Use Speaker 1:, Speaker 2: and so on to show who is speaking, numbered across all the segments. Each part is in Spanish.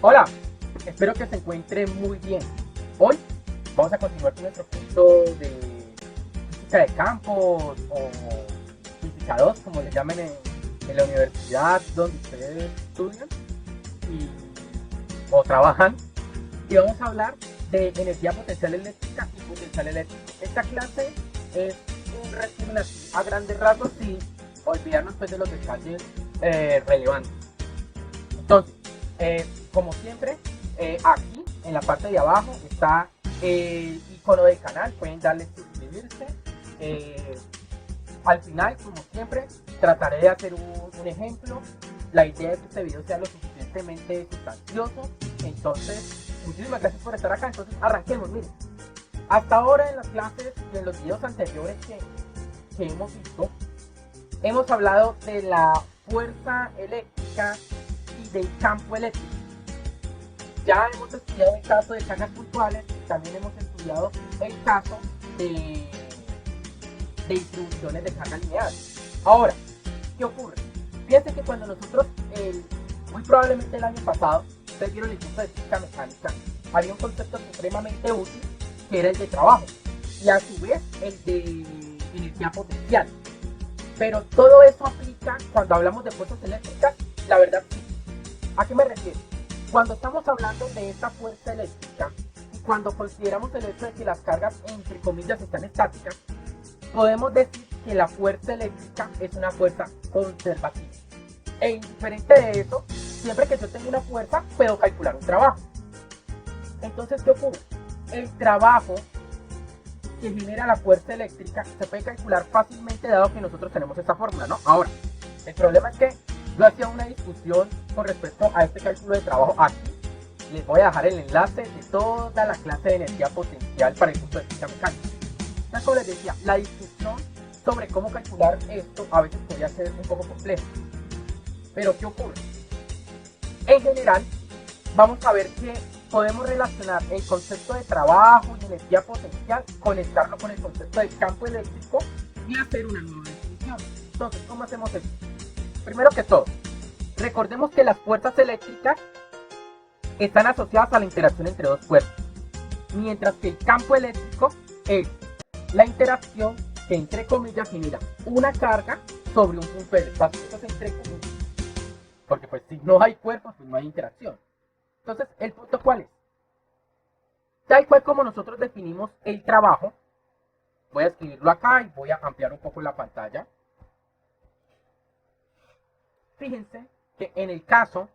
Speaker 1: Hola, espero que se encuentre muy bien. Hoy vamos a continuar con nuestro curso de física de campos o física 2, como le llamen en la universidad donde ustedes estudian y, o trabajan. Y vamos a hablar de energía potencial eléctrica y potencial eléctrico. Esta clase es un resumen así a grandes rasgos sin olvidarnos pues, de los detalles relevantes. Entonces, como siempre, aquí en la parte de abajo está el icono del canal, pueden darle suscribirse. Eh, Al final, como siempre, trataré de hacer un ejemplo. La idea es que este video sea lo suficientemente sustancioso. Entonces, muchísimas gracias por estar acá. Entonces, arranquemos. Miren, hasta ahora en las clases y en los videos anteriores que hemos visto, hemos hablado de la fuerza eléctrica y del campo eléctrico. Ya hemos estudiado el caso de cargas puntuales y también hemos estudiado el caso de, de distribuciones de carga lineal. Ahora, ¿qué ocurre? Fíjense que cuando nosotros, muy probablemente el año pasado, ustedes vieron el curso de física mecánica, había un concepto supremamente útil que era el de trabajo y a su vez el de energía potencial. Pero todo eso aplica cuando hablamos de fuerzas eléctricas, la verdad sí. ¿A qué me refiero? Cuando estamos hablando de esta fuerza eléctrica y cuando consideramos el hecho de que las cargas entre comillas están estáticas, podemos decir que la fuerza eléctrica es una fuerza conservativa. E indiferente de eso, siempre que yo tenga una fuerza, puedo calcular un trabajo. Entonces, ¿qué ocurre? El trabajo que genera la fuerza eléctrica se puede calcular fácilmente dado que nosotros tenemos esta fórmula, ¿no? Ahora, el problema es que yo hacía una discusión con respecto a este cálculo de trabajo aquí. Les voy a dejar el enlace de toda la clase de energía potencial para el curso de física mecánica. Entonces, como les decía, la discusión sobre cómo calcular esto a veces podría ser un poco compleja. Pero ¿qué ocurre? En general, vamos a ver que podemos relacionar el concepto de trabajo y energía potencial, conectarlo con el concepto de campo eléctrico y hacer una nueva definición. Entonces, ¿cómo hacemos esto? Primero que todo, recordemos que las fuerzas eléctricas están asociadas a la interacción entre dos cuerpos, mientras que el campo eléctrico es la interacción que entre comillas genera una carga sobre un punto del espacio. Eso es entre comillas, porque pues si no hay cuerpos, pues no hay interacción. Entonces, ¿el punto cuál es? Tal cual como nosotros definimos el trabajo, voy a escribirlo acá y voy a ampliar un poco la pantalla. Fíjense que en el caso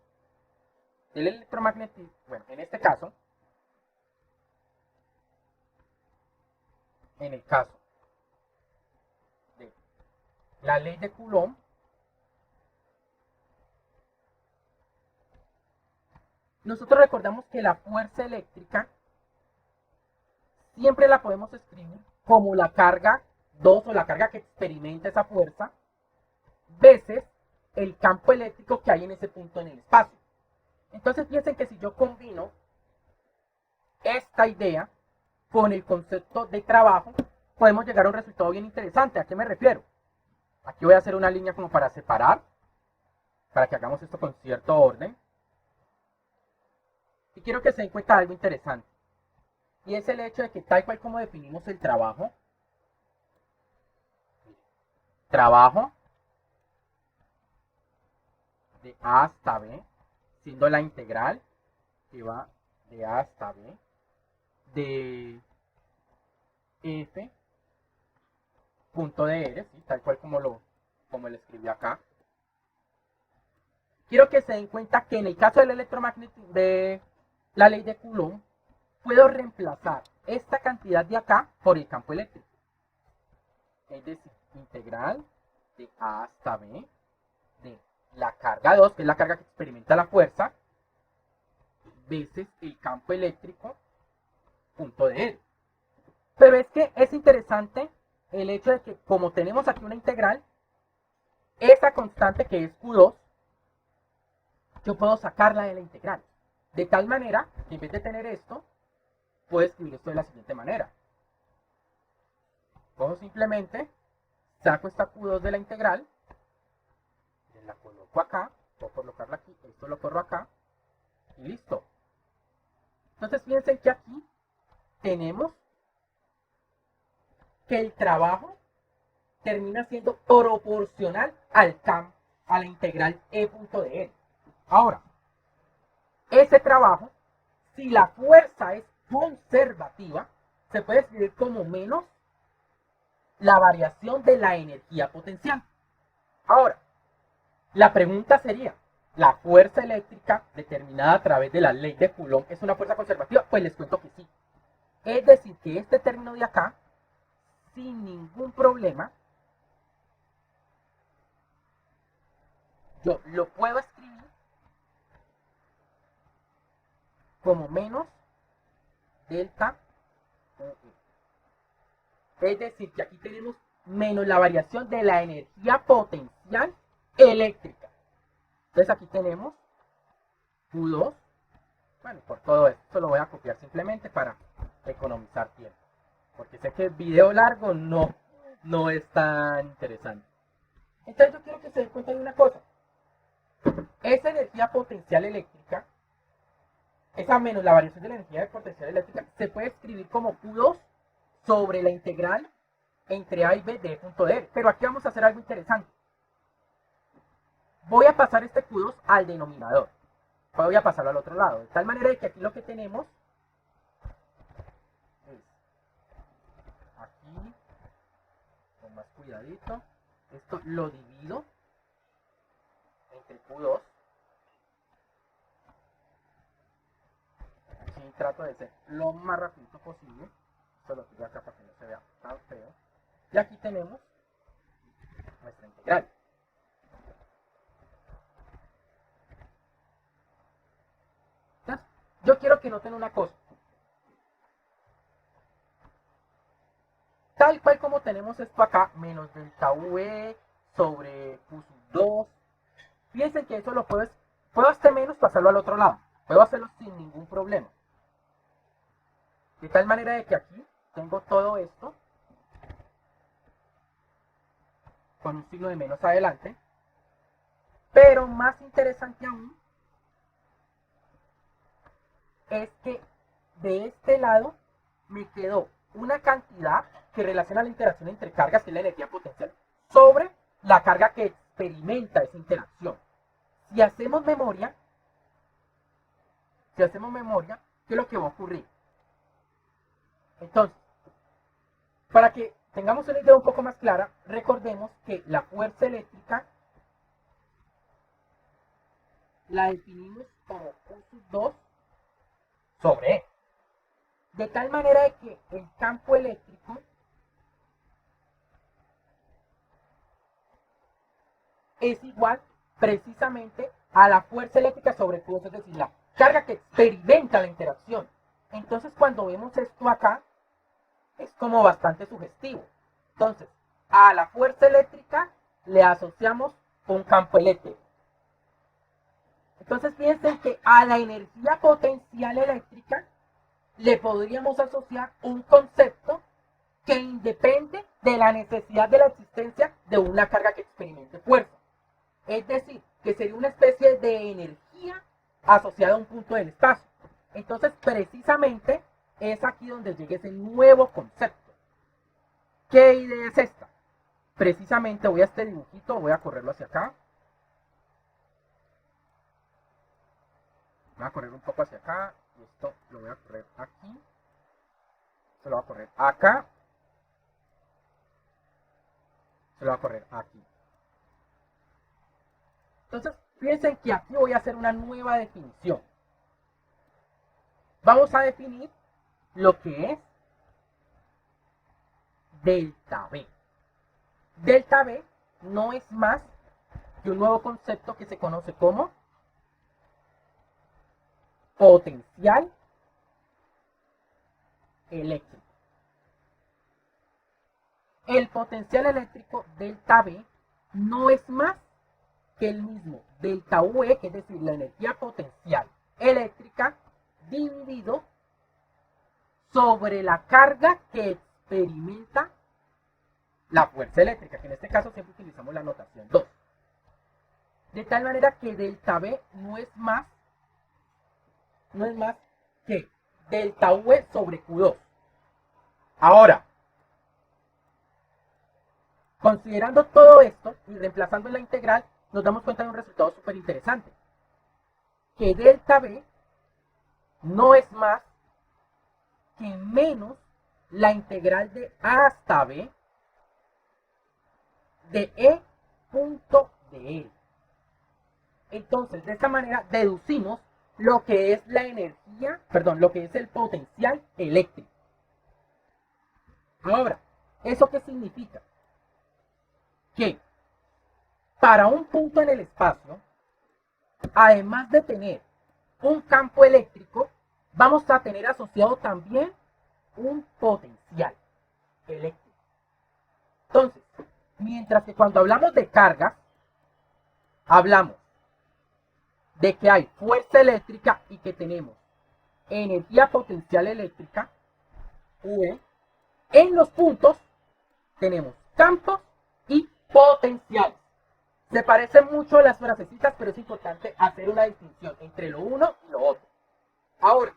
Speaker 1: del electromagnetismo, bueno, en este caso, en el caso de la ley de Coulomb, nosotros recordamos que la fuerza eléctrica siempre la podemos escribir como la carga 2 o la carga que experimenta esa fuerza veces el campo eléctrico que hay en ese punto en el espacio. Entonces piensen que si yo combino esta idea con el concepto de trabajo, podemos llegar a un resultado bien interesante. ¿A qué me refiero? Aquí voy a hacer una línea como para separar, para que hagamos esto con cierto orden. Y quiero que se den cuenta de algo interesante. Y es el hecho de que tal cual como definimos el trabajo, trabajo de A hasta B, siendo la integral que va de A hasta B, de F punto de R, ¿sí? Tal cual como lo escribí acá. Quiero que se den cuenta que en el caso del electromagnetismo, de la ley de Coulomb, puedo reemplazar esta cantidad de acá por el campo eléctrico. Es decir, integral de A hasta B de la carga 2, que es la carga que experimenta la fuerza, veces el campo eléctrico, punto de L. Pero es que es interesante el hecho de que como tenemos aquí una integral, esa constante que es Q2, yo puedo sacarla de la integral. De tal manera que en vez de tener esto, puedo escribir esto de la siguiente manera. Cojo simplemente, saco esta Q2 de la integral, la coloco acá, puedo colocarla aquí, esto lo corro acá, y listo. Entonces piensen que aquí tenemos que el trabajo termina siendo proporcional al campo, a la integral E punto de L. Ahora, ese trabajo, si la fuerza es conservativa, se puede escribir como menos la variación de la energía potencial. Ahora, la pregunta sería, ¿la fuerza eléctrica determinada a través de la ley de Coulomb es una fuerza conservativa? Pues les cuento que sí. Es decir, que este término de acá, sin ningún problema, yo lo puedo escribir como menos delta UE. Es decir, que aquí tenemos menos la variación de la energía potencial eléctrica. Entonces aquí tenemos Q2. Bueno, por todo esto lo voy a copiar simplemente para economizar tiempo. Porque sé que el video largo no es tan interesante. Entonces yo quiero que se den cuenta de una cosa. Esa energía potencial eléctrica, esa menos la variación de la energía potencial eléctrica, se puede escribir como Q2 sobre la integral entre A y B de E punto de R. Pero aquí vamos a hacer algo interesante. Voy a pasar este Q2 al denominador. Voy a pasarlo al otro lado. De tal manera que aquí lo que tenemos es aquí, con más cuidadito, esto lo divido entre Q2. Aquí trato de ser lo más rapidito posible. Esto lo tiro acá para que no se vea tan feo. Y aquí tenemos nuestra integral. Entonces, yo quiero que noten una cosa. Tal cual como tenemos esto acá, menos delta V sobre Q2. Fíjense que eso lo puedo este menos pasarlo al otro lado. Puedo hacerlo sin ningún problema. De tal manera de que aquí tengo todo esto con un signo de menos adelante. Pero más interesante aún es que de este lado me quedó una cantidad que relaciona la interacción entre cargas, que es la energía potencial, sobre la carga que experimenta esa interacción. Si hacemos memoria, ¿qué es lo que va a ocurrir? Entonces, para que tengamos una idea un poco más clara, recordemos que la fuerza eléctrica la definimos como Q2 sobre E. De tal manera de que el campo eléctrico es igual precisamente a la fuerza eléctrica sobre Q2, es decir, la carga que experimenta la interacción. Entonces, cuando vemos esto acá, es como bastante sugestivo. Entonces, a la fuerza eléctrica le asociamos un campo eléctrico. Entonces, piensen que a la energía potencial eléctrica le podríamos asociar un concepto que independe de la necesidad de la existencia de una carga que experimente fuerza. Es decir, que sería una especie de energía asociada a un punto del espacio. Entonces, precisamente, es aquí donde llega ese nuevo concepto. ¿Qué idea es esta? Precisamente voy a este dibujito, voy a correrlo hacia acá. Voy a correr un poco hacia acá. Y esto lo voy a correr aquí. Se lo voy a correr acá. Se lo voy a correr aquí. Entonces, piensen que aquí voy a hacer una nueva definición. Vamos a definir lo que es delta V. Delta V no es más que un nuevo concepto que se conoce como potencial eléctrico. El potencial eléctrico delta V no es más que el mismo delta V, que es decir, la energía potencial eléctrica, dividido sobre la carga que experimenta la fuerza eléctrica, que en este caso siempre utilizamos la notación 2. De tal manera que delta V no es más que delta V sobre Q2. Ahora, considerando todo esto y reemplazando la integral, nos damos cuenta de un resultado súper interesante. Que delta V no es más que menos la integral de A hasta B de E punto de L. Entonces, de esta manera deducimos lo que es la energía, perdón, lo que es el potencial eléctrico. Ahora, ¿eso qué significa? Que para un punto en el espacio, además de tener un campo eléctrico, vamos a tener asociado también un potencial eléctrico. Entonces, mientras que cuando hablamos de cargas, hablamos de que hay fuerza eléctrica y que tenemos energía potencial eléctrica, V, en los puntos tenemos campos y potenciales. Se parecen mucho las frasecitas, pero es importante hacer una distinción entre lo uno y lo otro. Ahora,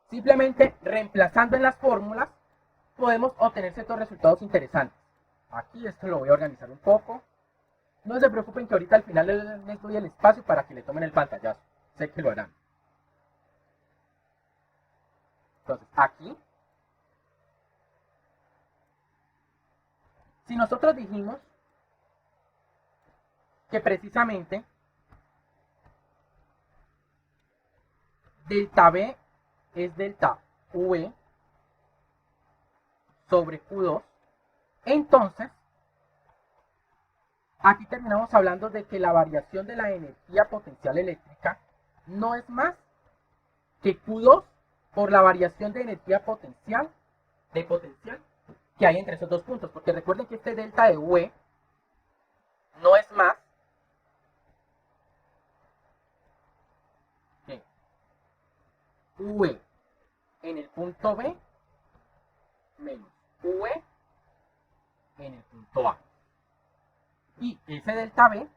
Speaker 1: simplemente reemplazando en las fórmulas, podemos obtener ciertos resultados interesantes. Aquí esto lo voy a organizar un poco. No se preocupen que ahorita al final les doy el espacio para que le tomen el pantallazo. Sé que lo harán. Entonces, aquí, si nosotros dijimos que precisamente delta V es delta V sobre Q2, entonces aquí terminamos hablando de que la variación de la energía potencial eléctrica no es más que Q2 por la variación de energía potencial que hay entre esos dos puntos, porque recuerden que este delta de V no es más que V en el punto B menos V en el punto A. Y ese delta B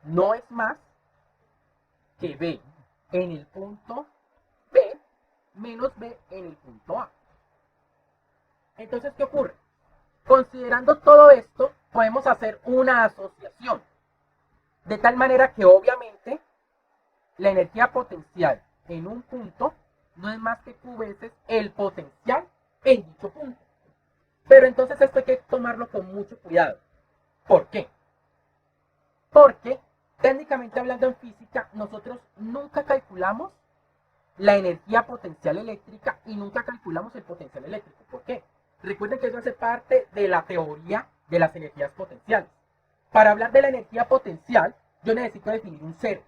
Speaker 1: no es más que B en el punto B menos B en el punto A. Entonces, ¿qué ocurre? Considerando todo esto, podemos hacer una asociación. De tal manera que obviamente la energía potencial en un punto no es más que Q veces el potencial en dicho punto. Pero entonces esto hay que tomarlo con mucho cuidado. ¿Por qué? Porque técnicamente hablando en física, nosotros nunca calculamos la energía potencial eléctrica y nunca calculamos el potencial eléctrico. ¿Por qué? Recuerden que eso hace parte de la teoría de las energías potenciales. Para hablar de la energía potencial, yo necesito definir un cero.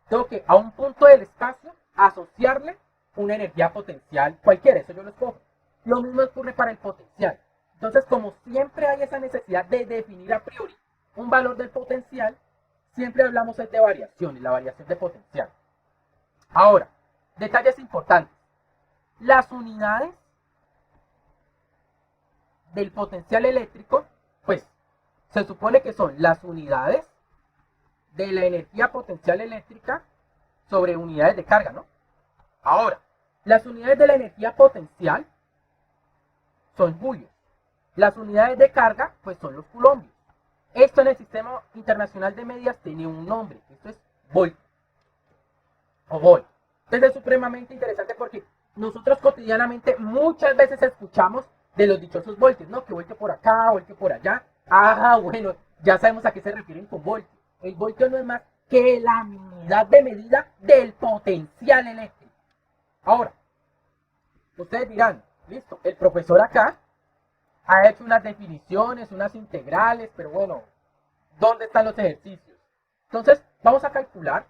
Speaker 1: Tengo que a un punto del espacio asociarle una energía potencial cualquiera, eso yo lo escojo. Lo mismo ocurre para el potencial. Entonces, como siempre hay esa necesidad de definir a priori un valor del potencial, siempre hablamos de variación y la variación de potencial. Ahora, detalles importantes. Las unidades del potencial eléctrico, pues, se supone que son las unidades de la energía potencial eléctrica sobre unidades de carga, ¿no? Ahora, las unidades de la energía potencial son julios. Las unidades de carga, pues son los coulombios. Esto en el sistema internacional de medidas tiene un nombre. Esto es volt o volt. Entonces es supremamente interesante porque nosotros cotidianamente muchas veces escuchamos de los dichosos voltios, ¿no? Que voltio por acá, voltio por allá. Ah, bueno, ya sabemos a qué se refieren con voltio. El voltio no es más que la unidad de medida del potencial eléctrico. Ahora, ustedes dirán, listo, el profesor acá ha hecho unas definiciones, unas integrales, pero bueno, ¿dónde están los ejercicios? Entonces, vamos a calcular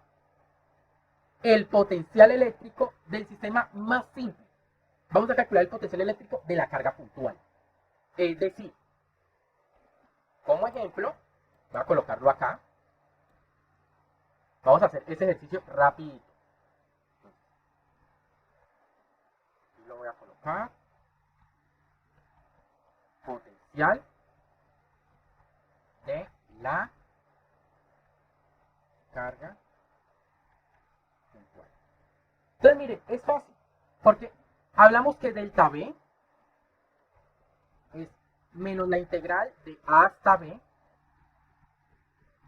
Speaker 1: el potencial eléctrico del sistema más simple. Vamos a calcular el potencial eléctrico de la carga puntual. Es decir, como ejemplo, voy a colocarlo acá. Vamos a hacer ese ejercicio rapidito. Y lo voy a colocar. Potencial de la carga puntual. Entonces, mire, es fácil, porque hablamos que delta b es menos la integral de a hasta b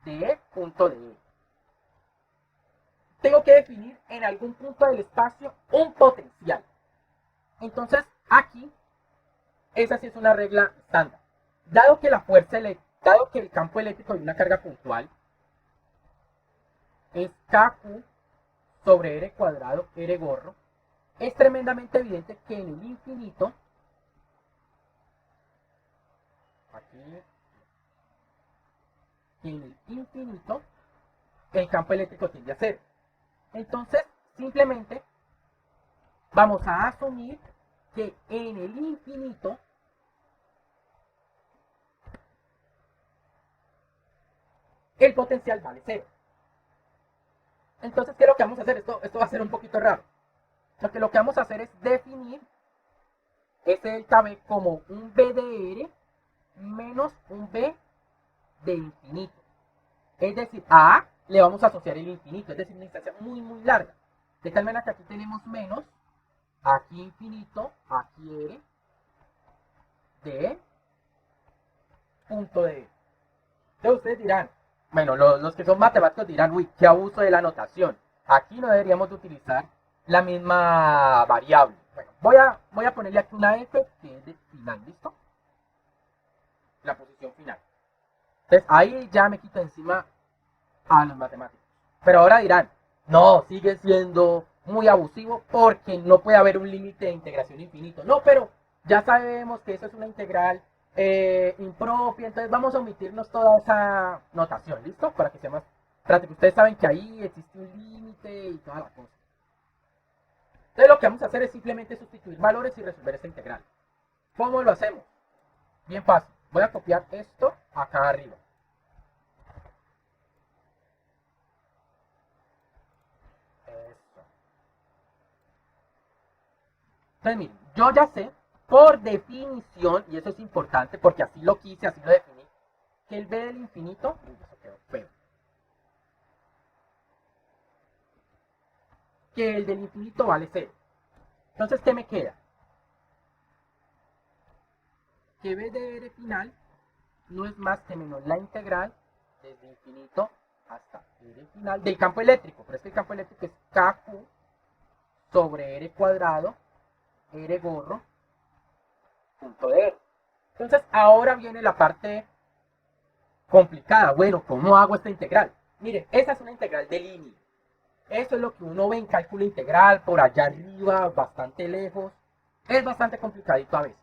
Speaker 1: de e punto de e. Tengo que definir en algún punto del espacio un potencial. Entonces, aquí, esa sí es una regla estándar. Dado que dado que el campo eléctrico de una carga puntual es KQ sobre R cuadrado, R gorro, es tremendamente evidente que en el infinito, aquí, en el infinito, el campo eléctrico tiende a cero. Entonces, simplemente vamos a asumir que en el infinito el potencial vale cero. Entonces, ¿qué es lo que vamos a hacer? Esto va a ser un poquito raro. Porque lo que vamos a hacer es definir ese delta B como un B de R menos un B de infinito. Es decir, a A le vamos a asociar el infinito, es decir, una instancia muy, muy larga. De tal manera que aquí tenemos menos, aquí infinito, aquí R, de punto de E. Entonces ustedes dirán, bueno, los que son matemáticos dirán, uy, qué abuso de la notación. Aquí no deberíamos de utilizar la misma variable. Bueno, voy a ponerle aquí una F que es de final, ¿listo? La posición final. Entonces ahí ya me quito encima a los matemáticos. Pero ahora dirán, no, sigue siendo muy abusivo porque no puede haber un límite de integración infinito. No, pero ya sabemos que eso es una integral impropia, entonces vamos a omitirnos toda esa notación, ¿listo? Para que sea más práctico. Ustedes saben que ahí existe un límite y toda la cosa. Entonces lo que vamos a hacer es simplemente sustituir valores y resolver esta integral. ¿Cómo lo hacemos? Bien fácil. Voy a copiar esto acá arriba. Eso. Entonces, miren, yo ya sé, por definición, y eso es importante porque así lo quise, así lo definí, que el B del infinito, eso quedó feo, que el del infinito vale 0. Entonces, ¿qué me queda? Que B de R final no es más que menos la integral desde infinito hasta R final del campo eléctrico, pero es que el campo eléctrico es KQ sobre R cuadrado, R gorro, punto de R. Entonces, ahora viene la parte complicada. Bueno, ¿cómo hago esta integral? Miren, esa es una integral de línea. Eso es lo que uno ve en cálculo integral, por allá arriba, bastante lejos. Es bastante complicadito a veces.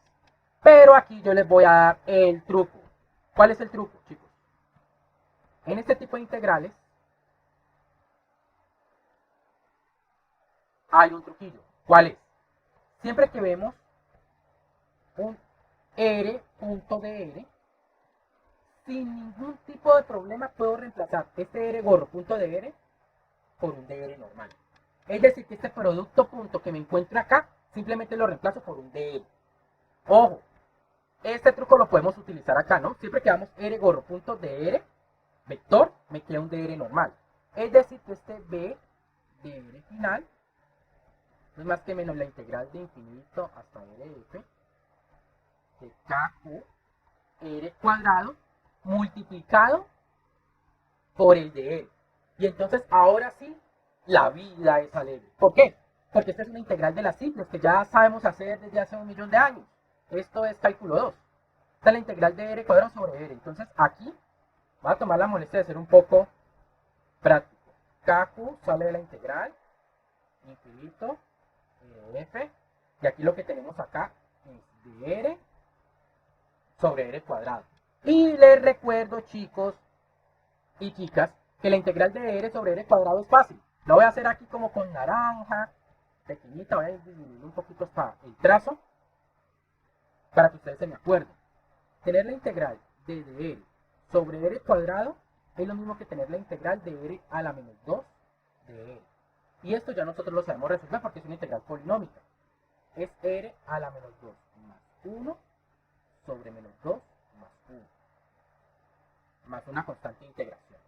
Speaker 1: Pero aquí yo les voy a dar el truco. ¿Cuál es el truco, chicos? En este tipo de integrales hay un truquillo. ¿Cuál es? Siempre que vemos un R punto de R, sin ningún tipo de problema puedo reemplazar este R gorro punto de R por un DR normal. Es decir, que este producto punto que me encuentro acá, simplemente lo reemplazo por un DR. Ojo, este truco lo podemos utilizar acá, ¿no? Siempre que damos R gorro punto DR, vector, me queda un DR normal. Es decir, que este B DR final no es más que menos la integral de infinito hasta RF de KQ R cuadrado multiplicado por el de R. Y entonces ahora sí, la vida es alegre. ¿Por qué? Porque esta es una integral de las simples que ya sabemos hacer desde hace 1.000.000 de años. Esto es cálculo 2. Esta es la integral de R cuadrado sobre R. Entonces aquí voy a tomar la molestia de ser un poco práctico. KQ sale de la integral, infinito, F, y aquí lo que tenemos acá es de R sobre R cuadrado. Y les recuerdo, chicos y chicas, que la integral de R sobre R cuadrado es fácil. Lo voy a hacer aquí como con naranja, pequeñita, voy a disminuir un poquito hasta el trazo, para que ustedes se me acuerden. Tener la integral de R sobre R cuadrado es lo mismo que tener la integral de R a la menos 2 de R. Y esto ya nosotros lo sabemos resolver porque es una integral polinómica. Es R a la menos 2 más 1 sobre menos 2 más 1. Más una constante de integración.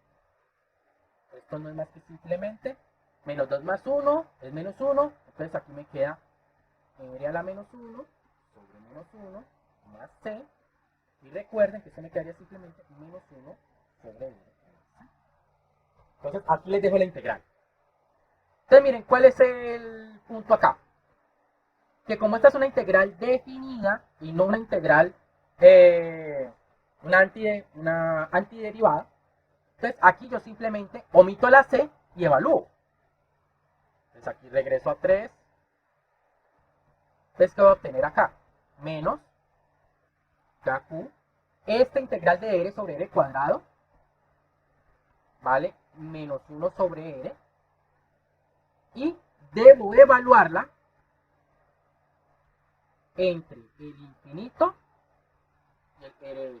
Speaker 1: Esto no es más que simplemente Menos 2 más 1 es menos 1. Entonces aquí me queda r a la menos 1 sobre menos 1 más c. Y recuerden que esto me quedaría simplemente menos 1 sobre r. Entonces aquí les dejo la integral. Entonces miren, ¿cuál es el punto acá? Que como esta es una integral definida y no una integral, una antiderivada, entonces aquí yo simplemente omito la c y evalúo. Entonces aquí regreso a 3. Entonces, ¿qué voy a obtener acá? Menos kq, esta integral de r sobre r cuadrado, ¿vale? Menos 1 sobre r. Y debo evaluarla entre el infinito y el r.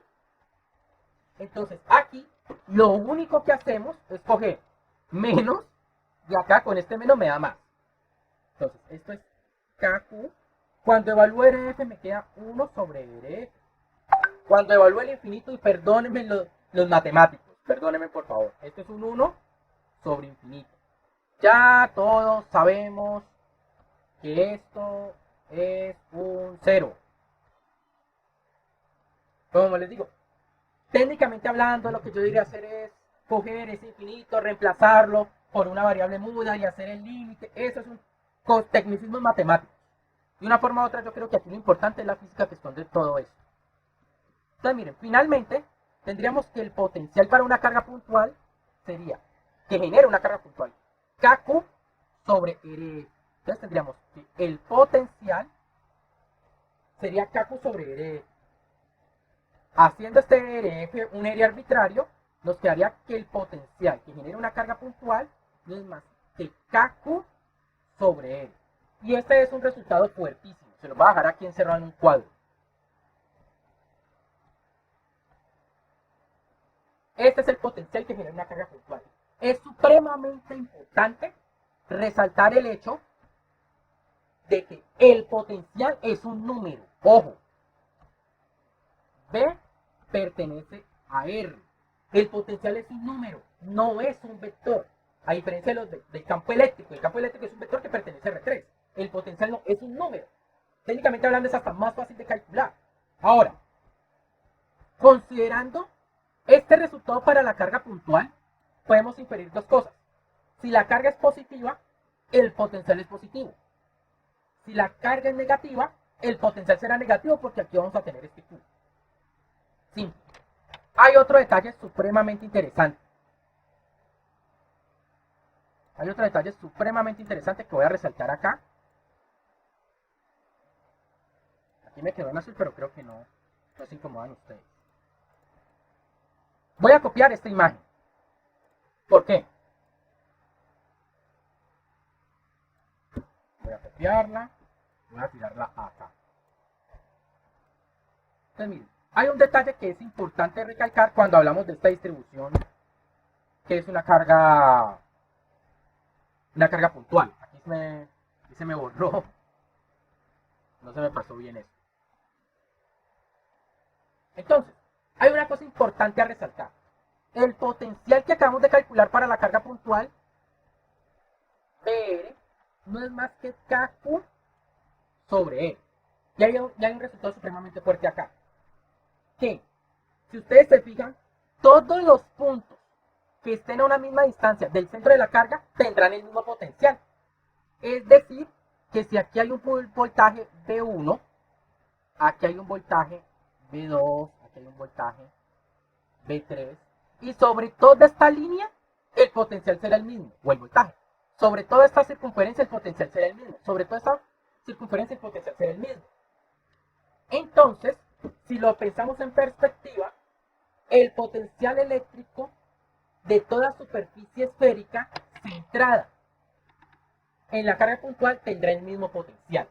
Speaker 1: Entonces, aquí lo único que hacemos es coger menos, y acá con este menos me da más. Entonces, esto es kq. Cuando evalúe rf me queda 1 sobre rf. Cuando evalúe el infinito, y perdónenme los matemáticos, perdónenme por favor, esto es un 1 sobre infinito. Ya todos sabemos que esto es un 0. Como les digo, técnicamente hablando, lo que yo diría hacer es coger ese infinito, reemplazarlo por una variable muda y hacer el límite. Eso es un tecnicismo matemático. De una forma u otra, yo creo que aquí lo importante es la física que esconde todo esto. Entonces, miren, finalmente tendríamos que el potencial para una carga puntual sería, que genera una carga puntual, kq sobre r. Entonces tendríamos que el potencial sería kq sobre r. Haciendo este rf un área arbitrario, nos quedaría que el potencial que genera una carga puntual no es más que kq sobre r. Y este es un resultado fuertísimo. Se lo voy a dejar aquí encerrado en un cuadro. Este es el potencial que genera una carga puntual. Es supremamente importante resaltar el hecho de que el potencial es un número. Ojo, B pertenece a R. El potencial es un número, no es un vector. A diferencia de los del campo eléctrico. El campo eléctrico es un vector que pertenece a R3. El potencial no es un número. Técnicamente hablando es hasta más fácil de calcular. Ahora, considerando este resultado para la carga puntual, podemos inferir dos cosas. Si la carga es positiva, el potencial es positivo. Si la carga es negativa, el potencial será negativo porque aquí vamos a tener este Q. Simple. Hay otro detalle supremamente interesante. Hay otro detalle supremamente interesante que voy a resaltar acá. Aquí me quedó en azul, pero creo que no se incomodan ustedes. Voy a copiar esta imagen. ¿Por qué? Voy a copiarla. Voy a tirarla acá. Entonces, miren, hay un detalle que es importante recalcar cuando hablamos de esta distribución, que es una carga puntual. Aquí se me borró. No se me pasó bien eso. Entonces, hay una cosa importante a resaltar. El potencial que acabamos de calcular para la carga puntual, PR, no es más que KQ sobre E. Y hay un resultado supremamente fuerte acá. Que, si ustedes se fijan, todos los puntos que estén a una misma distancia del centro de la carga tendrán el mismo potencial. Es decir, que si aquí hay un voltaje V1, aquí hay un voltaje V2, aquí hay un voltaje V3, y sobre toda esta línea el potencial será el mismo, o el voltaje. Sobre toda esta circunferencia el potencial será el mismo. Sobre toda esta circunferencia el potencial será el mismo. Entonces, si lo pensamos en perspectiva, el potencial eléctrico de toda superficie esférica centrada en la carga puntual tendrá el mismo potencial.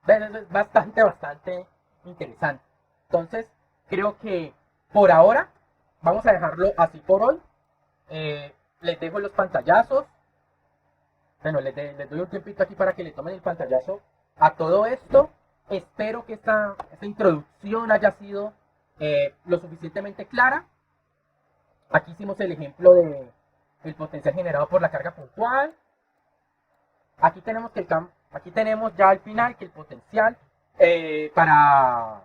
Speaker 1: Eso es bastante interesante. Entonces, creo que por ahora vamos a dejarlo así por hoy. Les dejo los pantallazos. Bueno, les doy un tiempito aquí para que le tomen el pantallazo a todo esto. Espero que esta introducción haya sido lo suficientemente clara. Aquí hicimos el ejemplo el potencial generado por la carga puntual. Aquí tenemos que aquí tenemos ya al final que el potencial para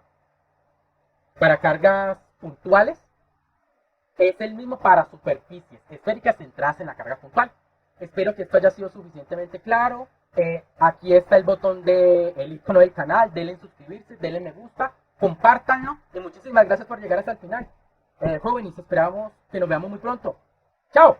Speaker 1: cargas puntuales es el mismo para superficies esféricas centradas en la carga puntual. Espero que esto haya sido suficientemente claro. Aquí está el botón del icono del canal. Denle en suscribirse, denle me gusta, compártanlo y muchísimas gracias por llegar hasta el final. Jóvenes, esperamos que nos veamos muy pronto. ¡Chao!